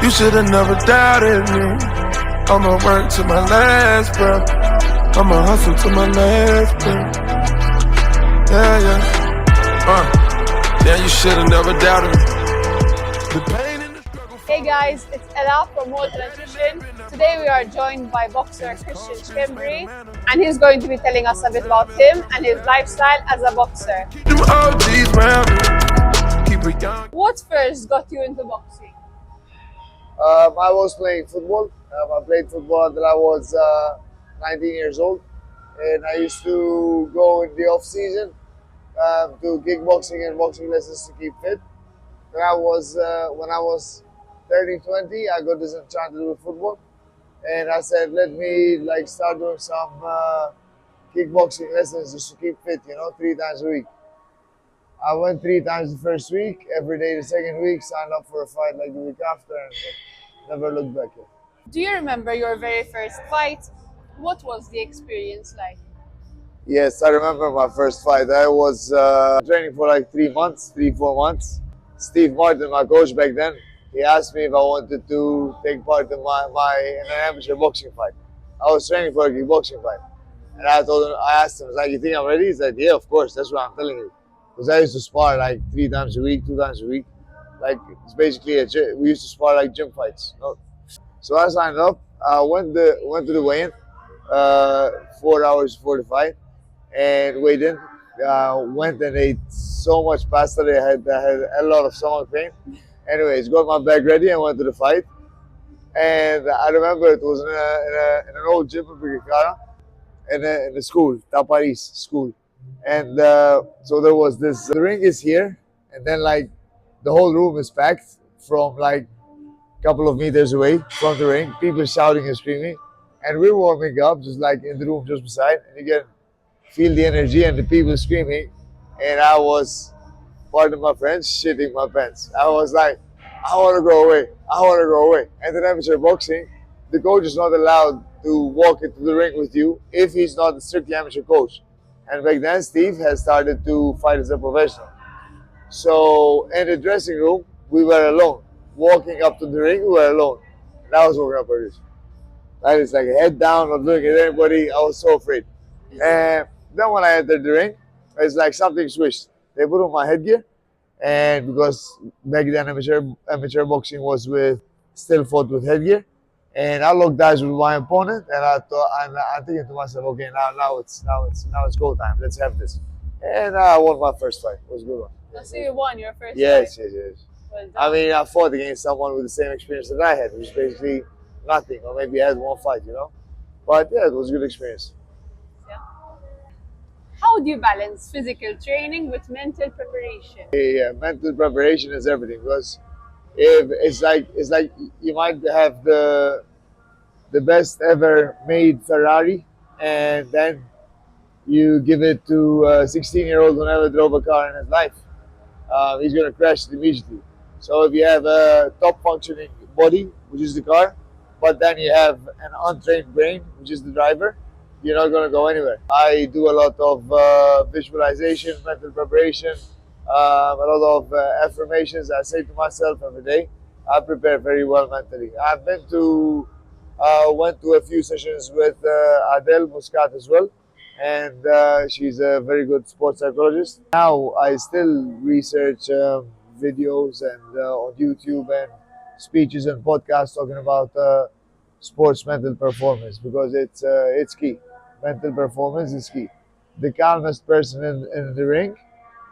You should've never doubted me. I'ma work to my last breath. I'ma hustle to my last breath. Yeah, yeah. Yeah, you should've never doubted me. The pain and the struggle. Hey guys, it's Ella from Maltese. Today we are joined by boxer Christian Schembri, and he's going to be telling us a bit about him and his lifestyle as a boxer. Them OGs round me. Keep it young. What first got you into boxing? I was playing football. I played football until I was 19 years old, and I used to go in the off season to kickboxing and boxing lessons to keep fit. When I was 30, 20, I got disenchanted with football, and I said, let me start doing some kickboxing lessons just to keep fit. 3 times a week. I went 3 times the first week, every day the second week, signed up for a fight like the week after, and never looked back yet. Do you remember your very first fight? What was the experience like? Yes, I remember my first fight. I was training for like 3 months, 3-4 months. Steve Martin, my coach back then, he asked me if I wanted to take part in in an amateur boxing fight. I was training for a kickboxing fight. And I asked him, you think I'm ready? He said, yeah, of course, that's what I'm telling you. Because I used to spar like 3 times a week, 2 times a week. Like, it's basically we used to spar like gym fights. So I signed up, went to the weigh-in, 4 hours before the fight, and weighed in. Went and ate so much pasta that I had a lot of stomach pain. Anyways, got my bag ready and went to the fight. And I remember it was in an old gym in Bigakara, in the school, Taparis school. And so there was this, the ring is here, and then like the whole room is packed from like a couple of meters away from the ring, people shouting and screaming. And we're warming up just like in the room just beside, and you can feel the energy and the people screaming. And I was, pardon my French, shitting my pants. I was like, I want to go away, I want to go away. And in amateur boxing, the coach is not allowed to walk into the ring with you if he's not a strictly amateur coach. And back then, Steve has started to fight as a professional. So in the dressing room, we were alone. Walking up to the ring, we were alone. And I was walking up like this. I was like head down, not looking at anybody. I was so afraid. And then when I entered the ring, it's like something switched. They put on my headgear, and because back then amateur boxing was still fought with headgear, and I locked eyes with my opponent, and I'm thinking to myself, okay, now it's go time. Let's have this. And I won my first fight. It was a good one. So you won your first Yes, fight? yes. Well done. I mean, I fought against someone with the same experience that I had, which is basically nothing, or maybe I had one fight, But yeah, it was a good experience. Yeah. How do you balance physical training with mental preparation? Yeah, mental preparation is everything, because if it's like you might have the best ever made Ferrari, and then you give it to a 16-year-old who never drove a car in his life. He's going to crash it immediately. So if you have a top functioning body, which is the car, but then you have an untrained brain, which is the driver, you're not going to go anywhere. I do a lot of visualization, mental preparation, a lot of affirmations I say to myself every day. I prepare very well mentally. I've went to a few sessions with Adele Muscat as well, and she's a very good sports psychologist. Now I still research videos and on YouTube and speeches and podcasts talking about sports mental performance, because it's key. Mental performance is key. The calmest person in the ring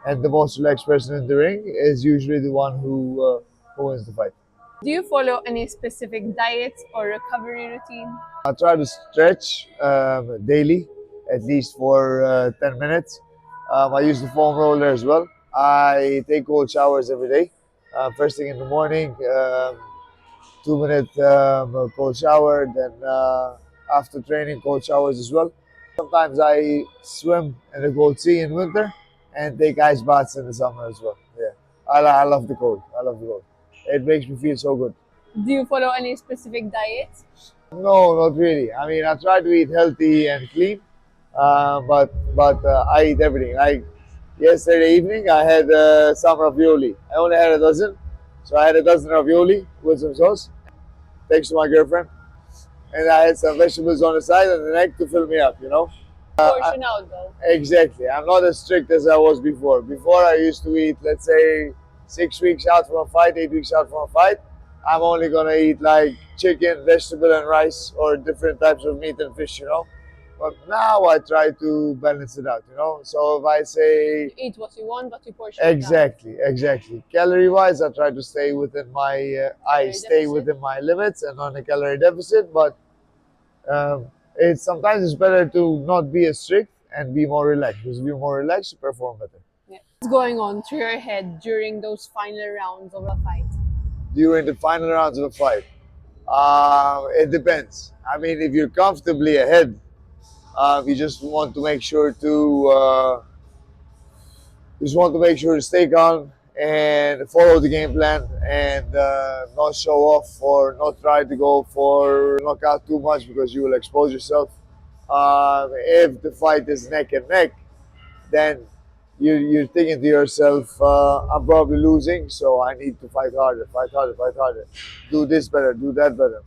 and the most relaxed person in the ring is usually the one who wins the fight. Do you follow any specific diet or recovery routine? I try to stretch daily, at least for 10 minutes. I use the foam roller as well. I take cold showers every day. First thing in the morning, 2-minute cold shower, then after training, cold showers as well. Sometimes I swim in the cold sea in winter and take ice baths in the summer as well. Yeah, I love the cold. I love the cold. It makes me feel so good. Do you follow any specific diet? No, not really. I mean, I try to eat healthy and clean, but I eat everything. Like yesterday evening, I had some ravioli. I only had a dozen, so I had a dozen ravioli with some sauce. thanks to my girlfriend. And I had some vegetables on the side and an egg to fill me up, you know. Portion out though. Exactly. I'm not as strict as I was before. Before I used to eat, let's say, 6 weeks out from a fight, 8 weeks out from a fight. I'm only gonna eat like chicken, vegetable, and rice, or different types of meat and fish, you know. But now I try to balance it out, you know. So if I say You eat what you want, but you portion it down. exactly. Calorie wise, I try to stay within my I Calorie stay deficit. within my limits and on a calorie deficit. But it's sometimes it's better to not be as strict and be more relaxed. Because if you're more relaxed, you perform better. Yeah. What's going on through your head during those final rounds of a fight? During the final rounds of a fight, it depends. I mean, if you're comfortably ahead, you just want to make sure to stay calm and follow the game plan and not show off or not try to go for knockout too much because you will expose yourself. If the fight is neck and neck, then you're thinking to yourself, I'm probably losing, so I need to fight harder, do this better, do that better.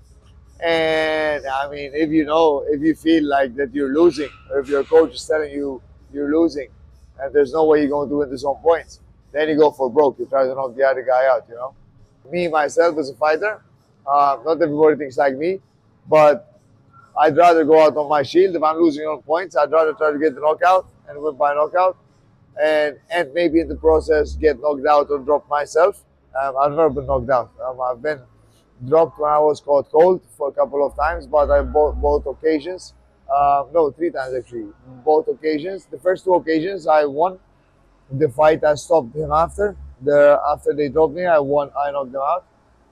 And I mean, if you feel like that you're losing, or if your coach is telling you you're losing, and there's no way you're going to win this on points, then you go for broke. You try to knock the other guy out. You know, me myself as a fighter, not everybody thinks like me, but I'd rather go out on my shield. If I'm losing on points, I'd rather try to get the knockout and win by knockout, and maybe in the process get knocked out or drop myself. I've never been knocked out. I've been dropped when I was caught cold for a couple of times, but I both occasions, no, 3 times actually, both occasions. The first 2 occasions I won the fight. I stopped him after they dropped me. I won. I knocked him out,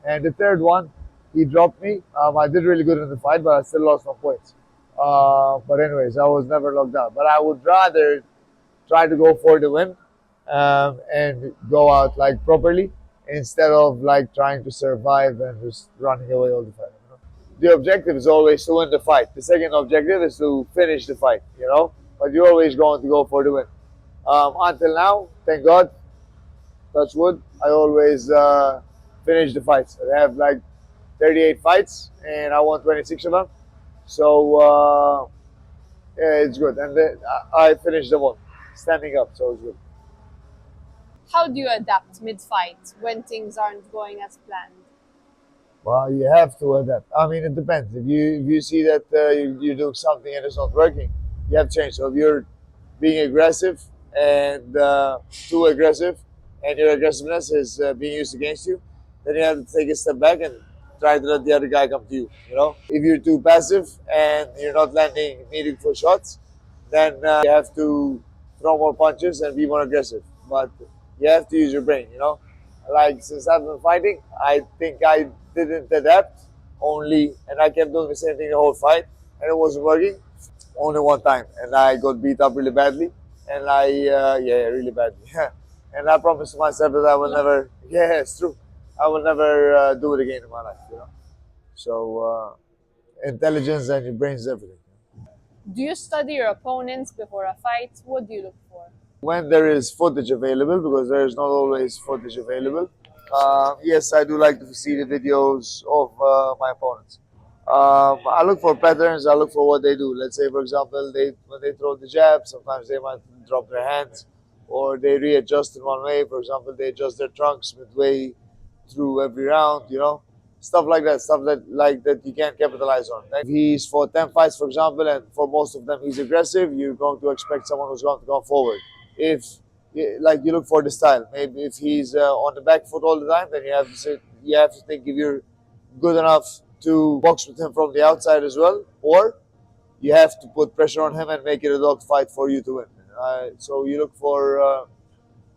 and the third one he dropped me. I did really good in the fight, but I still lost some points. But anyways, I was never knocked out. But I would rather try to go for the win and go out like properly instead of like trying to survive and just running away all the time. You know? The objective is always to win the fight. The second objective is to finish the fight, you know. But you're always going to go for the win. Until now, thank God, touch wood, I always finish the fights. I have like 38 fights and I won 26 of them. So yeah, it's good. And then I finished them all standing up, so it's good. How do you adapt mid-fight when things aren't going as planned? Well, you have to adapt. I mean, it depends. If you see that you're doing something and it's not working, you have to change. So if you're being aggressive and too aggressive, and your aggressiveness is being used against you, then you have to take a step back and try to let the other guy come to you. You know, if you're too passive and you're not landing meaningful shots, then you have to throw more punches and be more aggressive. But you have to use your brain. You know, like since I've been fighting, I think I didn't adapt only, and I kept doing the same thing the whole fight, and it wasn't working. Only one time, and I got beat up really badly, and really badly. And I promised myself that I will never. Yeah, it's true. I will never do it again in my life. You know. So intelligence and your brain is everything. Do you study your opponents before a fight? What do you look for? When there is footage available, because there is not always footage available. Yes, I do like to see the videos of my opponents. I look for patterns. I look for what they do. Let's say, for example, when they throw the jab, sometimes they might drop their hands, or they readjust in one way. For example, they adjust their trunks midway through every round. You know, stuff like that. Stuff that you can't capitalize on. If he's for 10 fights, for example, and for most of them he's aggressive, you're going to expect someone who's going to go forward. If you look for the style, maybe if he's on the back foot all the time, then you have to think if you're good enough to box with him from the outside as well, or you have to put pressure on him and make it a dog fight for you to win. So you look for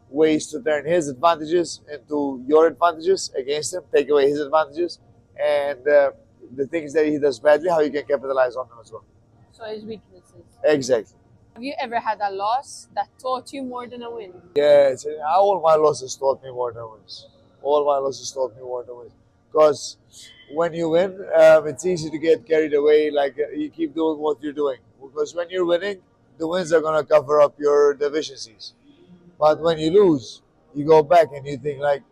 ways to turn his advantages into your advantages against him, take away his advantages, and the things that he does badly, how you can capitalize on them as well. So his weaknesses. Exactly. Have you ever had a loss that taught you more than a win? Yes, all my losses taught me more than wins. All my losses taught me more than wins. Because when you win, it's easy to get carried away. Like you keep doing what you're doing. Because when you're winning, the wins are gonna cover up your deficiencies. But when you lose, you go back and you think like,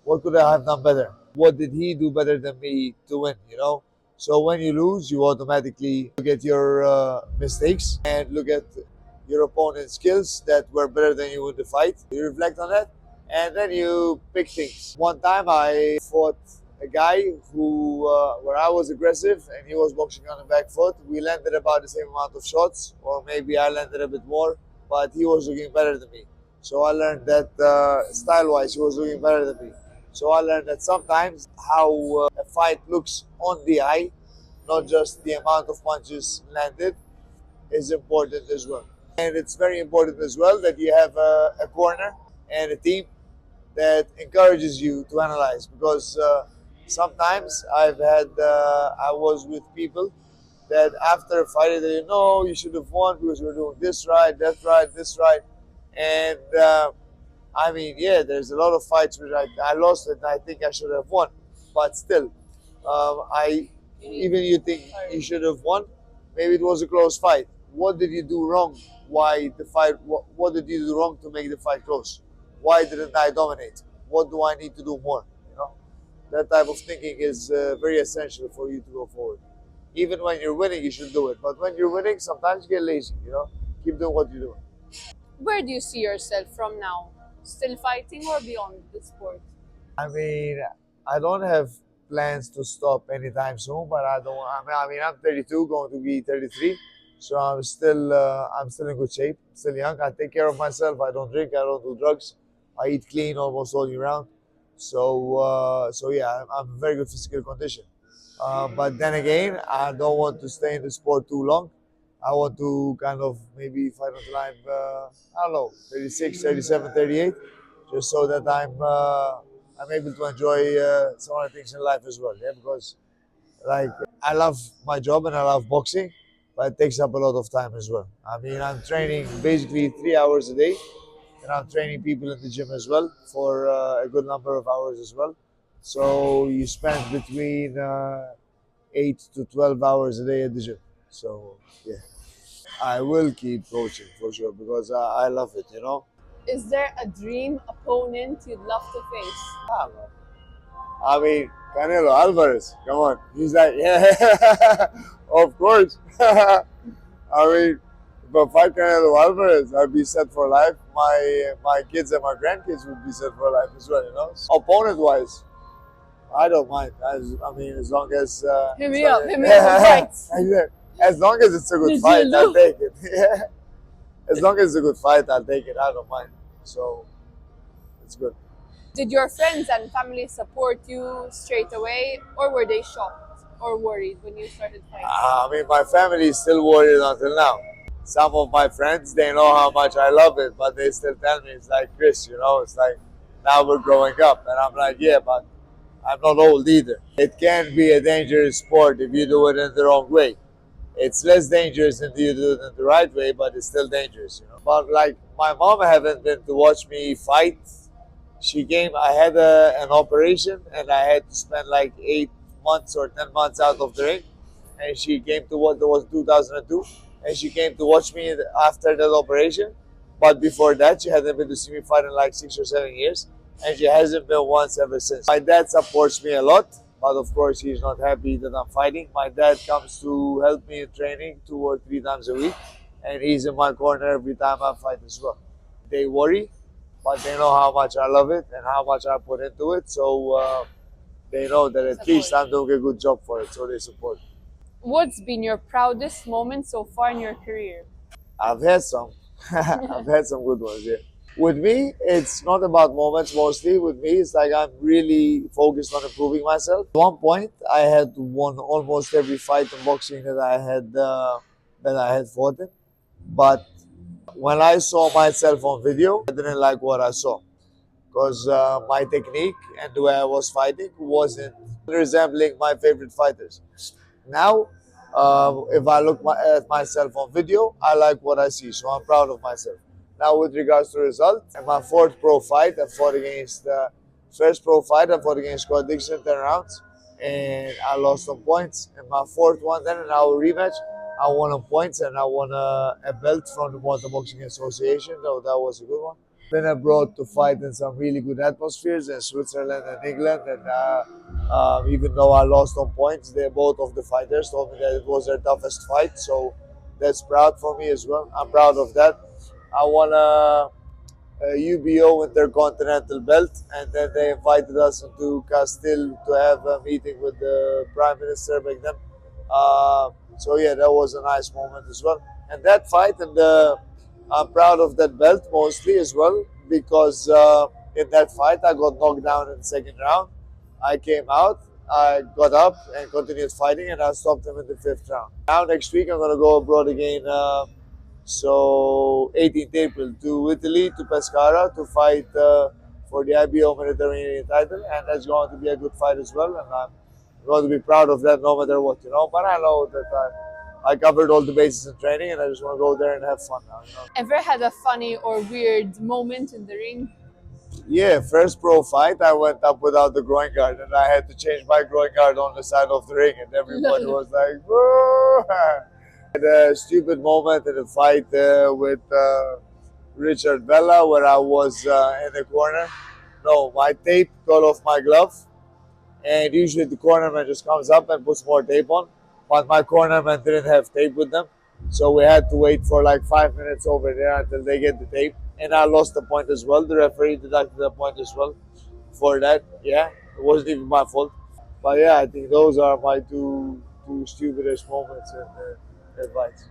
what could I have done better? what did he do better than me to win, you know? So when you lose, you automatically look at your mistakes and look at your opponent's skills that were better than you in the fight. You reflect on that, and then you pick things. One time I fought a guy who, where I was aggressive and he was boxing on the back foot. We landed about the same amount of shots, or maybe I landed a bit more, but he was looking better than me. So I learned that style-wise, he was looking better than me. So I learned that sometimes how a fight looks on the eye, not just the amount of punches landed, is important as well. And it's very important as well that you have a corner and a team that encourages you to analyze, because sometimes I was with people that after a fight they know you should have won because you were doing this right, that right, this right, and I mean, yeah, there's a lot of fights where I lost and I think I should have won, but still, I even you think you should have won, maybe it was a close fight. What did you do wrong? Why the fight? What did you do wrong to make the fight close? Why didn't I dominate? What do I need to do more? You know, that type of thinking is very essential for you to go forward. Even when you're winning, you should do it. But when you're winning, sometimes you get lazy. You know, keep doing what you're doing. Where do you see yourself from now? Still fighting or beyond the sport? I mean, I don't have plans to stop anytime soon, but I don't. I'm 32, going to be 33, so I'm still in good shape, still young. I take care of myself. I don't drink. I don't do drugs. I eat clean almost all year round. So yeah, I'm in very good physical condition. But then again, I don't want to stay in the sport too long. I want to kind of maybe fight until I'm, I don't know, 36, 37, 38, just so that I'm able to enjoy some other things in life as well. Yeah, because like I love my job and I love boxing, but it takes up a lot of time as well. I mean, I'm training basically 3 hours a day, and I'm training people in the gym as well for a good number of hours as well. So you spend between 8 to 12 hours a day at the gym. So yeah, I will keep coaching for sure because I love it. You know. Is there a dream opponent you'd love to face? I don't know. I mean, Canelo Alvarez. Come on, he's like, yeah, of course. I mean, if I fight Canelo Alvarez, I'd be set for life. My kids and my grandkids would be set for life as well. You know, opponent wise, I don't mind. As long as Hit me up with fights. as long as it's a good fight, I'll take it. Yeah, as long as it's a good fight, I'll take it. I don't mind. So it's good. Did your friends and family support you straight away, or were they shocked or worried when you started fighting? I mean, my family is still worried until now. Some of my friends, they know how much I love it, but they still tell me, it's like, Chris, you know, it's like, now we're growing up. And I'm like, yeah, but I'm not old either. It can be a dangerous sport if you do it in the wrong way. It's less dangerous if you do it in the right way, but it's still dangerous, you know. But like, my mom haven't been to watch me fight. She came, I had an operation and I had to spend like 8 months or 10 months out of the ring. And she came to what was 2002. And she came to watch me after that operation. But before that, she hadn't been to see me fight in like 6 or 7 years. And she hasn't been once ever since. My dad supports me a lot. But of course, he's not happy that I'm fighting. My dad comes to help me in training 2 or 3 times a week. And he's in my corner every time I fight as well. They worry, but they know how much I love it and how much I put into it. So they know that at least I'm doing a good job for it. So they support. What's been your proudest moment so far in your career? I've had some. I've had some good ones, yeah. With me, it's not about moments mostly. With me, it's like I'm really focused on improving myself. At one point, I had won almost every fight in boxing that I had fought in. But when I saw myself on video, I didn't like what I saw because my technique and the way I was fighting wasn't resembling my favorite fighters. Now, if I look at myself on video, I like what I see, so I'm proud of myself. Now, with regards to results, in my fourth pro fight, I fought against first pro fight, I fought against Scott Dixon 10 rounds, and I lost some points. In my fourth one, then in our rematch, I won on points and I won a belt from the Maltese Boxing Association. So that was a good one. Been abroad to fight in some really good atmospheres in Switzerland and England, and even though I lost on points, they both of the fighters told me that it was their toughest fight. So that's proud for me as well. I'm proud of that. I won a UBO Intercontinental Belt, and then they invited us into Castile to have a meeting with the Prime Minister back then. So yeah, that was a nice moment as well. And that fight, and I'm proud of that belt mostly as well because in that fight I got knocked down in the second round. I came out, I got up and continued fighting, and I stopped him in the fifth round. Now next week I'm gonna go abroad again. So 18th April to Italy, to Pescara, to fight for the IBO Mediterranean title, and that's going to be a good fight as well, and I'm going to be proud of that no matter what, But I know that I covered all the bases in training, and I just want to go there and have fun now. Ever had a funny or weird moment in the ring? Yeah, first pro fight, I went up without the groin guard, and I had to change my groin guard on the side of the ring, and everybody was like, "Whoa!" A stupid moment in a fight with Richard Vella where I was in the corner. No, my tape got off my glove, and usually the cornerman just comes up and puts more tape on, but my cornerman didn't have tape with them, so we had to wait for like 5 minutes over there until they get the tape, and I lost the point as well. The referee deducted the point as well for that. Yeah, it wasn't even my fault, but yeah, I think those are my two stupidest moments in advice.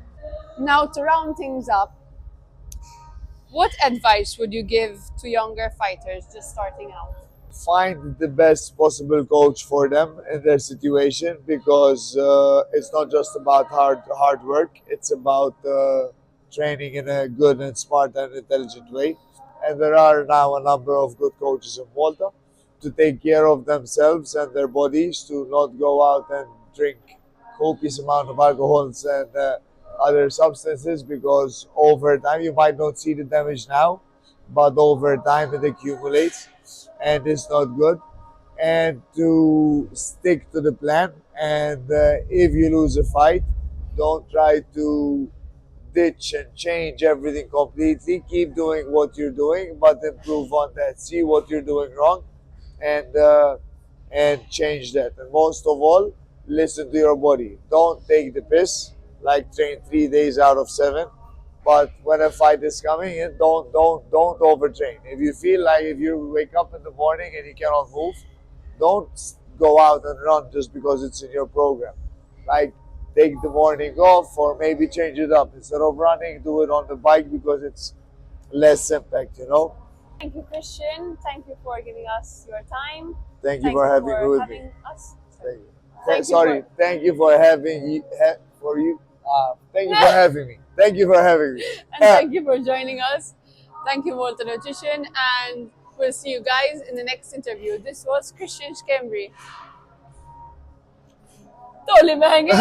Now, to round things up, what advice would you give to younger fighters just starting out? Find the best possible coach for them in their situation, because it's not just about hard work. It's about training in a good and smart and intelligent way. And there are now a number of good coaches in Malta to take care of themselves and their bodies, to not go out and drink copious amount of alcohols and other substances, because over time you might not see the damage now, but over time it accumulates and it's not good. And to stick to the plan, and if you lose a fight, don't try to ditch and change everything completely. Keep doing what you're doing, but improve on that. See what you're doing wrong, and change that. And most of all, listen to your body. Don't take the piss. Like train 3 days out of 7. But when a fight is coming in, don't overtrain. If you feel like, if you wake up in the morning and you cannot move, don't go out and run just because it's in your program. Like, take the morning off, or maybe change it up. Instead of running, do it on the bike because it's less impact. Thank you, Christian. Thank you for giving us your time. Thank you for having me with me. Us. Thank you. Thank Sorry, you thank you for having you. Thank you for having me. Thank you for having me. And thank you for joining us. Thank you, Malta Nutrition, and we'll see you guys in the next interview. This was Christian Schembri. Totally banging.